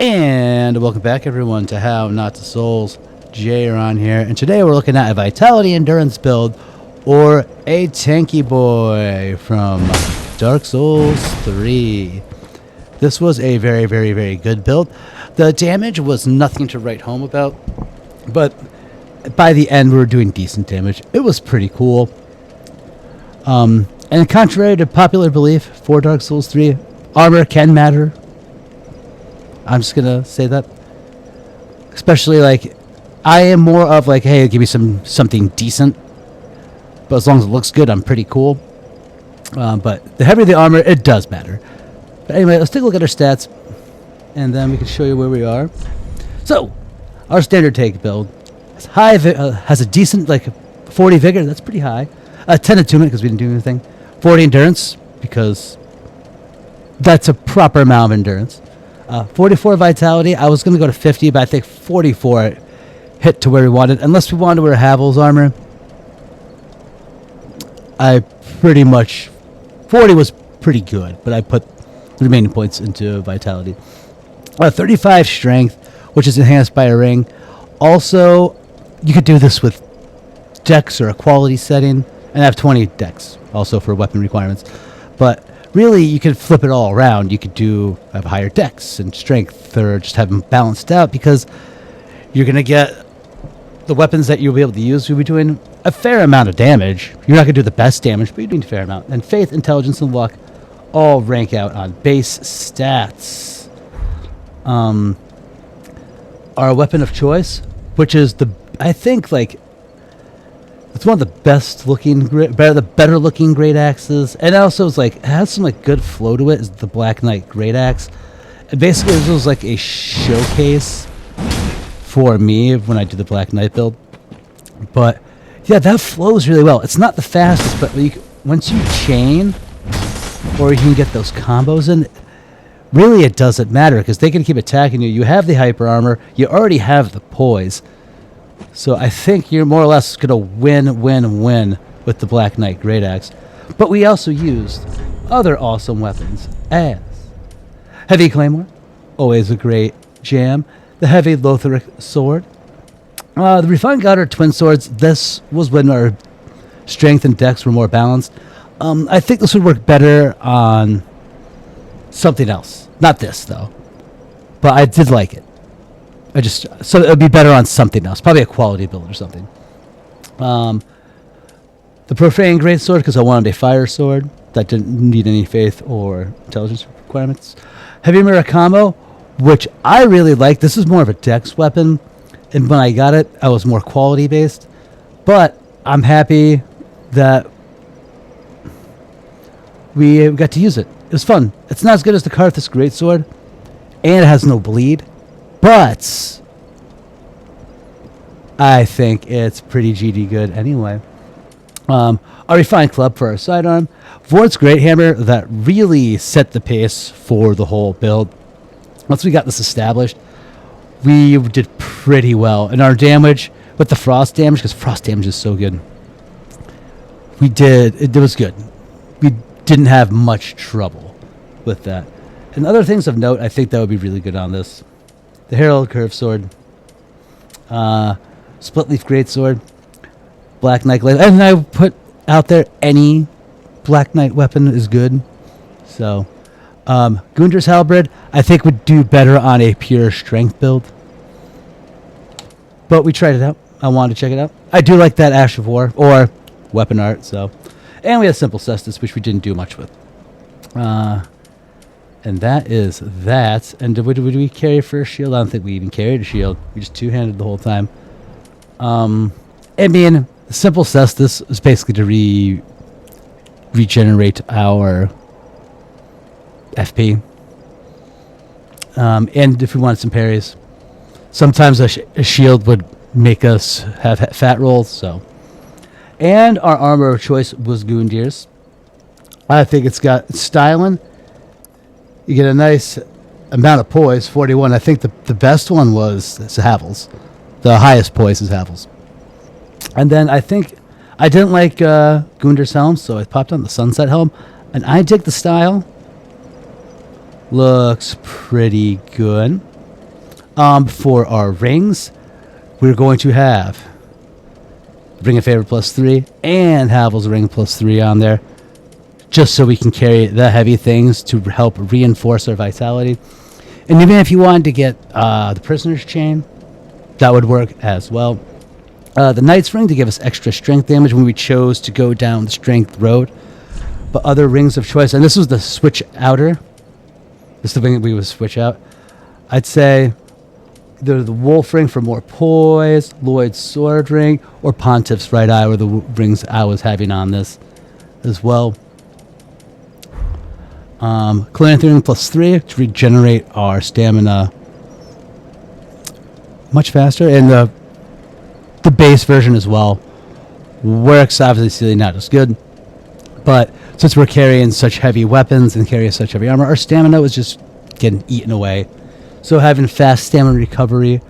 And welcome back, everyone, to How Not to Souls. Jay are on here, and today we're looking at a Vitality Endurance build, or a Tanky Boy from Dark Souls 3. This was a very, very, very good build. The damage was nothing to write home about, but by the end we were doing decent damage. It was pretty cool. And contrary to popular belief for Dark Souls 3, armor can matter. I'm just gonna say that. Especially, like, I am more of like, hey, give me something decent. But as long as it looks good, I'm pretty cool. But the heavier the armor, it does matter. But anyway, let's take a look at our stats, and then we can show you where we are. So, our standard tank build is has a decent, like, 40 vigor. That's pretty high. 10 attunement because we didn't do anything. 40 endurance because that's a proper amount of endurance. 44 vitality. I was going to go to 50, but I think 44 hit to where we wanted. Unless we wanted to wear Havel's armor. I pretty much... 40 was pretty good, but I put the remaining points into vitality. 35 strength, which is enhanced by a ring. Also, you could do this with dex or a quality setting. And I have 20 dex also for weapon requirements. But really, you could flip it all around. You could have higher dex and strength, or just have them balanced out, because you're going to get the weapons that you'll be able to use. You'll be doing a fair amount of damage. You're not going to do the best damage, but you're doing a fair amount. And faith, intelligence, and luck all rank out on base stats. Our weapon of choice, which is I think, like, it's one of the best looking, better looking great axes, and also it has some like good flow to it. Is the Black Knight Great Axe, and basically this was like a showcase for me when I do the Black Knight build. But yeah, that flows really well. It's not the fastest, but once you chain, or you can get those combos in, really it doesn't matter because they can keep attacking you. You have the hyper armor, you already have the poise. So I think you're more or less going to win with the Black Knight Great Axe. But we also used other awesome weapons as Heavy Claymore, always a great jam. The Heavy Lotharic Sword. The Refined Goddard Twin Swords. This was when our strength and dex were more balanced. I think this would work better on something else. Not this, though. But I did like it. So it would be better on something else, probably a quality build or something. The Profane Greatsword, because I wanted a fire sword that didn't need any faith or intelligence requirements. Heavy Murakamo, which I really like. This is more of a dex weapon, and when I got it, I was more quality based. But I'm happy that we got to use it. It was fun. It's not as good as the Karthus Greatsword, and it has no bleed. But I think it's pretty GD good anyway. Our Refined Club for our sidearm. Vort's Great Hammer that really set the pace for the whole build. Once we got this established, we did pretty well. And our damage with the frost damage, because frost damage is so good, it was good. We didn't have much trouble with that. And other things of note, I think that would be really good on this. The Herald Curve Sword, Split Leaf Greatsword, Black Knight Glaive, and I put out there any Black Knight weapon is good. So, Gundar's Halberd, I think would do better on a pure strength build. But we tried it out. I wanted to check it out. I do like that Ash of War, or weapon art, so. And we have Simple Cestus, which we didn't do much with. And that is that. And did we carry for a shield? I don't think we even carried a shield. We just two-handed the whole time. I mean, Simple Cestus is basically to regenerate our FP. And if we wanted some parries, sometimes a shield would make us have fat rolls. So, and our armor of choice was Gundir's. I think it's got styling. You get a nice amount of poise, 41. I think the best one was Havel's. The highest poise is Havel's. And then I think I didn't like Gundar's helm, so I popped on the Sunset helm. And I dig the style. Looks pretty good. For our rings, we're going to have Ring of Favor +3 and Havel's Ring +3 on there, just so we can carry the heavy things to help reinforce our vitality. And even if you wanted to get the Prisoner's Chain, that would work as well. The Knight's Ring to give us extra strength damage when we chose to go down the strength road. But other rings of choice, and this was the switch outer. This is the ring that we would switch out. I'd say either the Wolf Ring for more poise, Lloyd's Sword Ring, or Pontiff's Right Eye were the rings I was having on this as well. Calamity Ring +3 to regenerate our stamina much faster, and the base version as well works obviously not as good, but since we're carrying such heavy weapons and carrying such heavy armor, our stamina was just getting eaten away. So having fast stamina recovery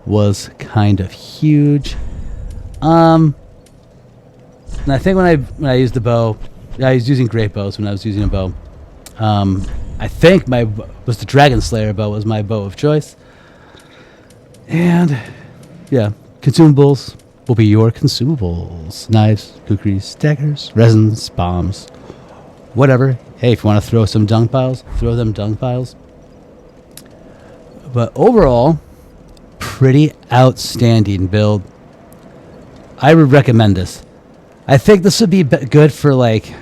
was kind of huge. And I think when I used the bow, I was using great bows when I was using a bow. I think was the Dragon Slayer bow was my bow of choice. And yeah, consumables will be your consumables: knives, kukris, daggers, resins, bombs, whatever. Hey, if you want to throw some dung piles, throw them dung piles. But overall, pretty outstanding build. I would recommend this. I think this would be good for like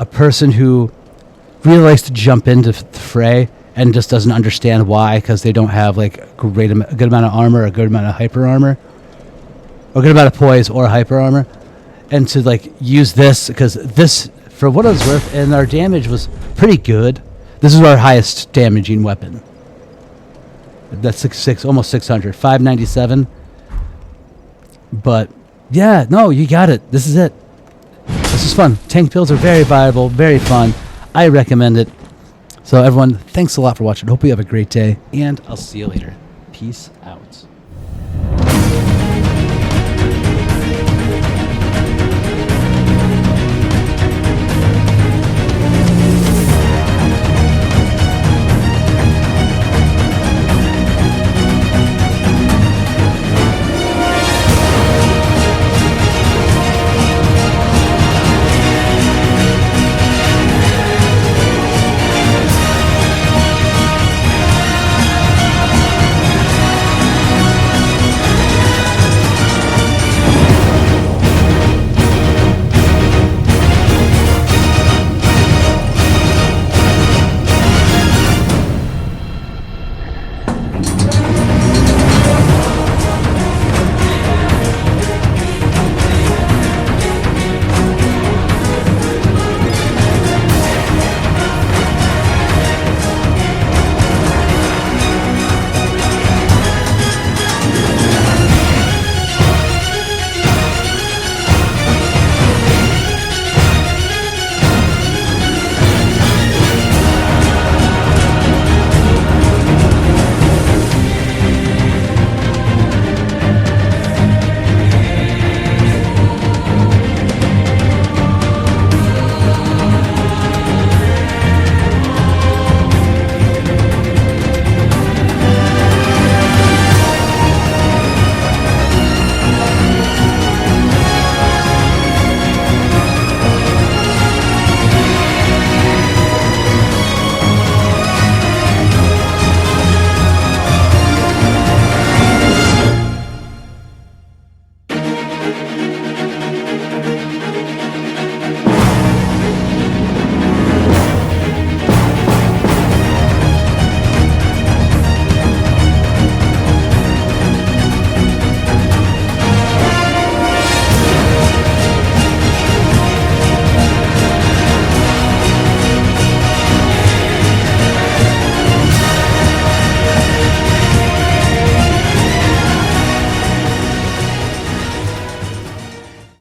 a person who really likes to jump into the fray and just doesn't understand why, because they don't have like a good amount of armor, a good amount of hyper armor, or a good amount of poise or hyper armor, and to like use this, because this, for what it was worth, and our damage was pretty good. This is our highest damaging weapon. That's almost 600, 597. But yeah, no, you got it. This is it. This is fun. Tank builds are very viable, very fun. I recommend it. So everyone, thanks a lot for watching. Hope you have a great day, and I'll see you later. Peace out.